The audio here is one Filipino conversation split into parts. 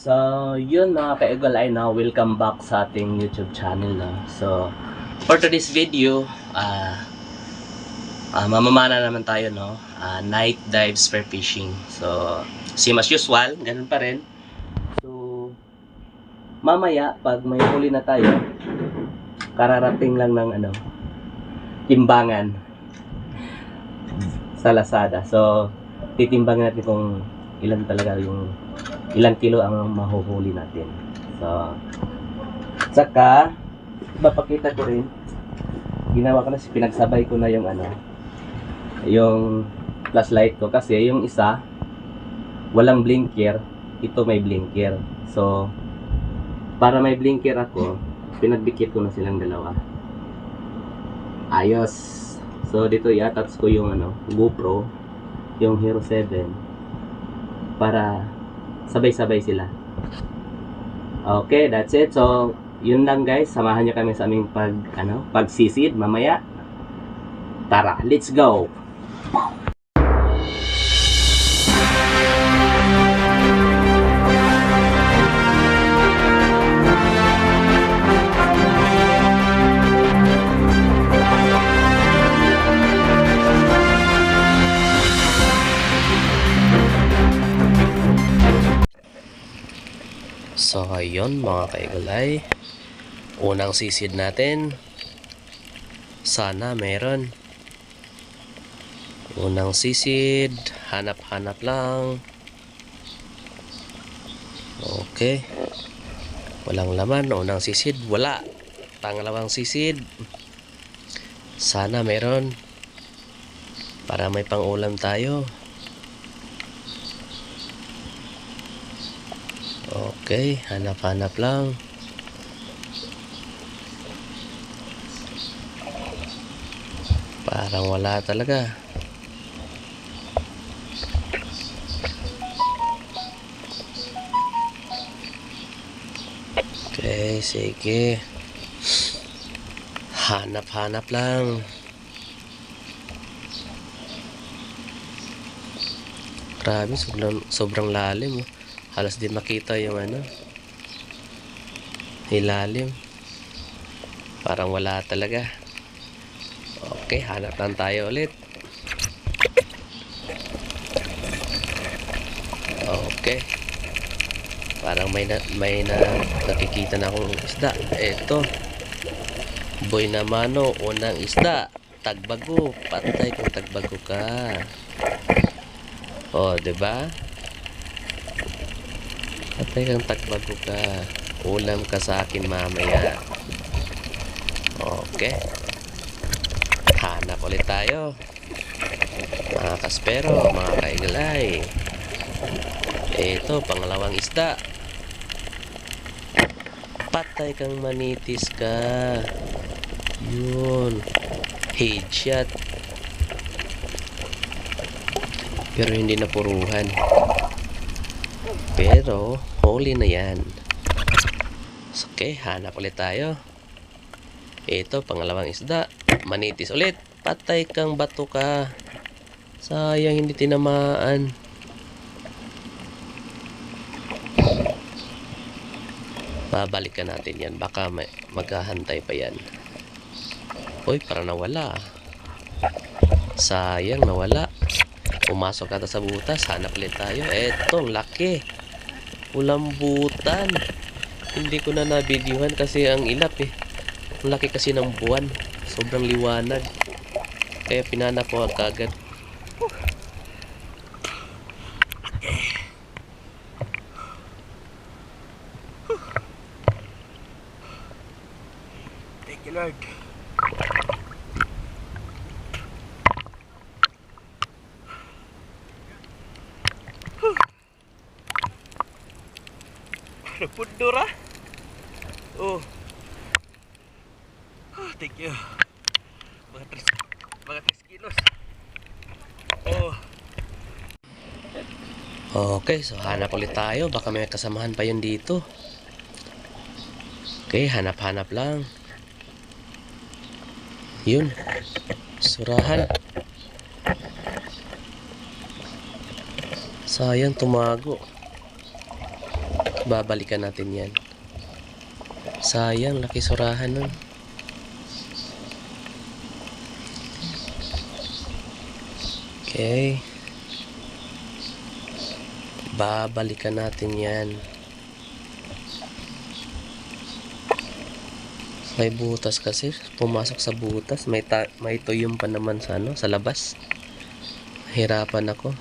So, yun mga ka-eagle eye na welcome back sa ating YouTube channel. No? So, for today's video, mamamana naman tayo, no? Night dive spear fishing. So, same as usual, ganun pa rin. So, mamaya, pag may huli na tayo, kararating lang ng timbangan sa Lazada. So, titimbangin natin kung ilan talaga yung ilang kilo ang mahuhuli natin. So, saka ipapakita ko rin, ginawa ko na, pinagsabay ko na yung yung flashlight ko kasi yung isa walang blinker, ito may blinker. So, para may blinker ako, pinagbikit ko na silang dalawa. Ayos. So, dito i-attach ko yung GoPro, yung Hero 7 para sabay-sabay sila. Okay, that's it. So, yun lang guys. Samahan niyo kami sa aming pagsisid mamaya. Tara, let's go. So, ayun mga ka-eagle eye, unang sisid natin. Sana meron. Unang sisid, hanap-hanap lang. Okay, walang laman. Unang sisid, wala. Pangalawang sisid, sana meron para may pang-ulam tayo. Okay, hanap-hanap lang. Parang wala talaga. Okay, sige. Hanap-hanap lang. Grabe, sobrang lalim. Halos di makita yung ilalim. Parang wala talaga. Okay, hanap lang tayo ulit. Okay, parang may nakikita na akong isda. Eto, boy na mano, unang isda, tagbago. Patay kung tagbago ka. O, diba? Patay kang tagbago ka. Ulam ka sa akin mamaya. Okay, hanap ulit tayo mga kaspero, mga ka-eagle eye. Ito, pangalawang isda. Patay kang manitis ka. Yun, headshot. Pero hindi napuruhan. Pero huli na yan. Okay, hanap ulit tayo. Ito, pangalawang isda. Manitis ulit. Patay kang bato ka. Sayang hindi tinamaan. Babalikan natin yan. Baka maghahantay pa yan. Uy, parang nawala. Sayang, nawala. Pumasok ata sa butas. Hanap ulit tayo. Eto, laki. Ulambutan. Hindi ko na nabidyohan kasi ang ilap eh. Ang laki kasi ng buwan. Sobrang liwanag. Kaya pinanap ko agad. Thank you, Lord. Pundura. Oh. Thank you. Mga 3 kilos. Oh. Okay, so hanap ulit tayo. Baka may kasamahan pa yun dito. Okay, hanap-hanap lang. Yun, surahan. Sayang, tumago. Babalikan natin yan. Sayang, laki surahan nun. Okay. Babalikan natin yan. May butas kasi. Pumasok sa butas. May tuyong pa naman sa sa labas. Hirapan ako.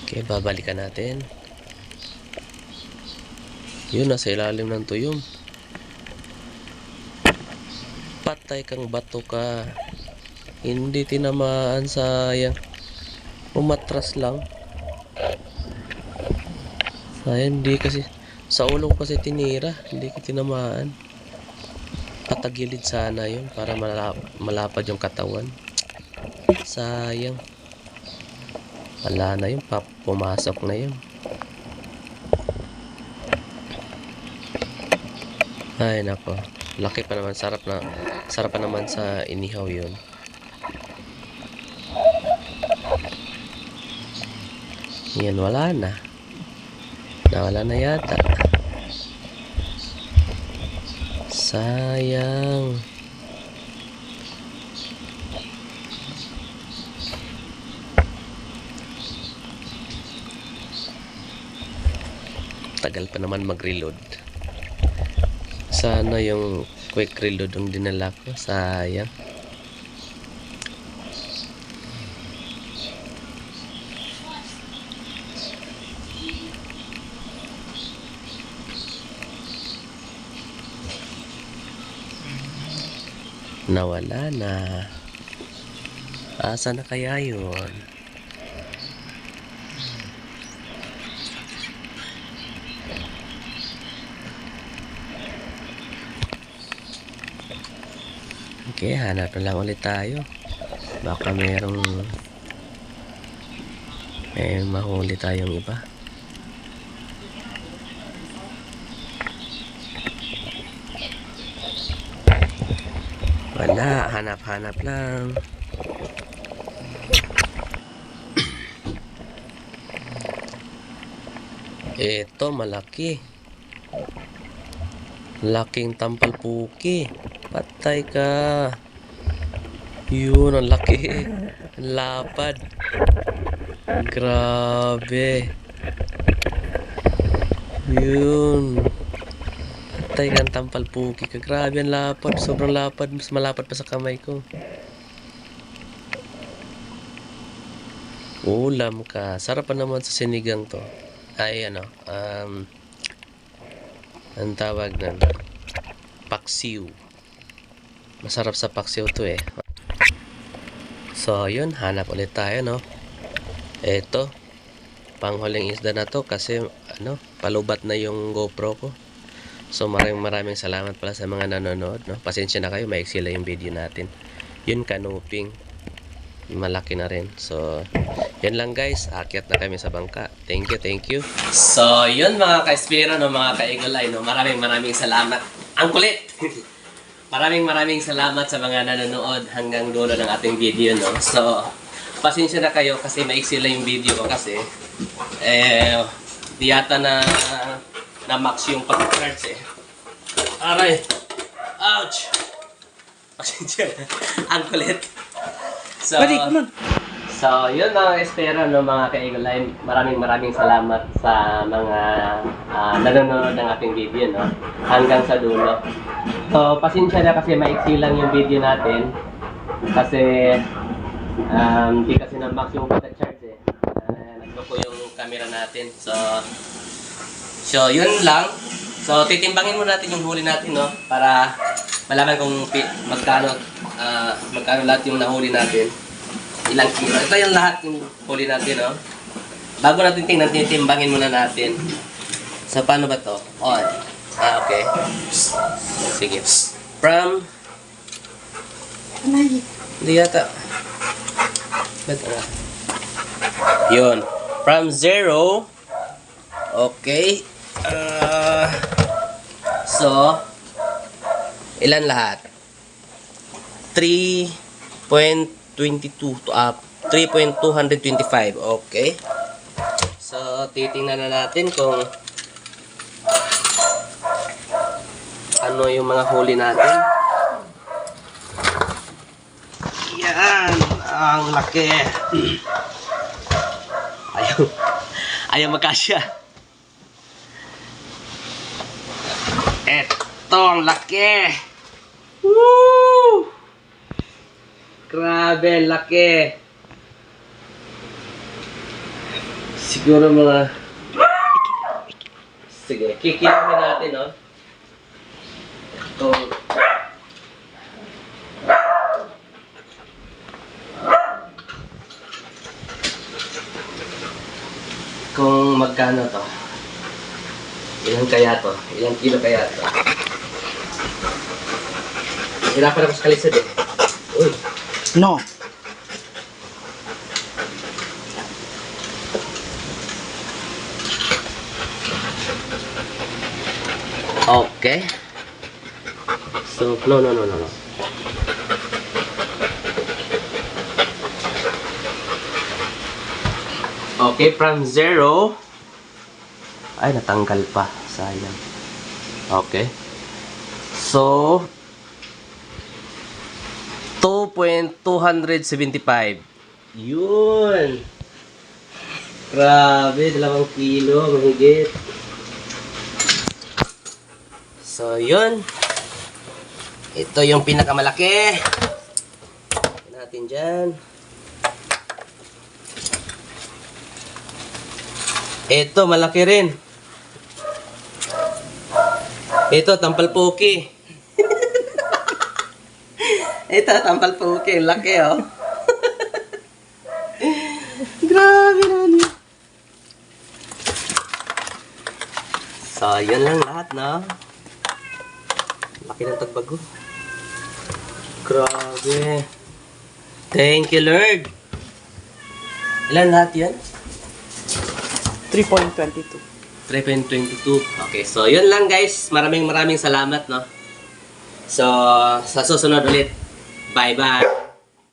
Okay, babalikan natin. Yun, nasa ilalim ng tuyong. Patay kang bato ka. Hindi tinamaan, sayang. Umatras lang. Sayang, hindi kasi. Sa ulo ko kasi tinira. Hindi ko tinamaan. Patagilid sana yun para malapad yung katawan. Sayang. Wala na yun. Pumasok na yun. Ay nako. Laki pa naman. Sarap pa naman sa inihaw yun. Yan, wala na. Nawala na yata. Sayang. Tagal pa naman mag-reload. Sana yung quick reload ang dinala ko. Sayang. Nawala na. Asa na kaya yun? Okay, hanap na lang ulit tayo. Baka may mahuli tayong iba. Wala, hanap-hanap lang. Ito, malaki. Laking tampal puki. Patay ka. Yun, ang laki. Ang lapad. Grabe. Yun. Patay ka, ang tampal puki ka. Grabe, ang lapad. Sobrang lapad. Mas malapad pa sa kamay ko. Ulam ka. Sarap pa naman sa sinigang to. Ay, ang tawag na paksiw. Masarap sa paksiw to eh. So, yun. Hanap ulit tayo, no? Eto. Panghuling isda na to kasi, palubat na yung GoPro ko. So, maraming salamat pala sa mga nanonood, no? Pasensya na kayo. Maiksi lang yung video natin. Yun, kanuping. Malaki na rin. So, yun lang guys. Akyat na kami sa bangka. Thank you. So, yun mga ka-espero, no? Mga ka-igolay, no? Maraming salamat. Ang kulit! Maraming salamat sa mga nanonood hanggang dulo ng ating video, no? So, pasensya na kayo kasi maiksi lang yung video ko kasi di yata na max yung pag-charge eh. Aray! Ouch! Pasensya na. Ang kulit. So, yun mga espero, no, mga ka-Eagle-Eye. Maraming salamat sa mga nanonood ng ating video, no, hanggang sa dulo. So, pasensya na kasi maiksi lang yung video natin. Kasi, hindi kasi na-max yung pagka-charge eh. Nagloko yung camera natin. So, yun lang. So, titimbangin mo natin yung huli natin, no, para malaman kung magkano lahat yung nahuli natin. Ilang kilo. Ito yung lahat yung huli natin, no? Bago natin tingnan, titimbangin muna natin. So, paano ba to? On. Okay. Sige. From... Hindi yata. Ba't na? Yun. From 0. Okay. So, ilan lahat? 3.25 3.225. Okay. So, titingnan na natin kung ano yung mga huli natin. Yan, ang laki. Ayaw magkasya. Eto, ang laki. Woo! Grabe, laki. Siguro mga... Sige, kikilamin natin, no? Ito. Kung magkano to? Ilan kaya to? Ilang kilo kaya to? Hirapan ako sa kalisod eh. Uy. No. Okay. So, no. Okay, from 0. Ay, natanggal pa. Sayang. Okay. So, 2.275. Yun. Grabe, 2 kilo. Mahigit. So, yun. Ito yung pinakamalaki. Ito natin dyan. Ito, malaki rin. Ito, tampal poki. Ito, tampal poki. Laki, oh. Grabe naman yun. So, yun lang lahat, no? Laki ng tagbago. Grabe. Thank you, Lord. Ilan lahat yan? 3.22. 3.22. Okay, so yun lang guys. Maraming salamat, no? So, sa susunod ulit. Bye-bye.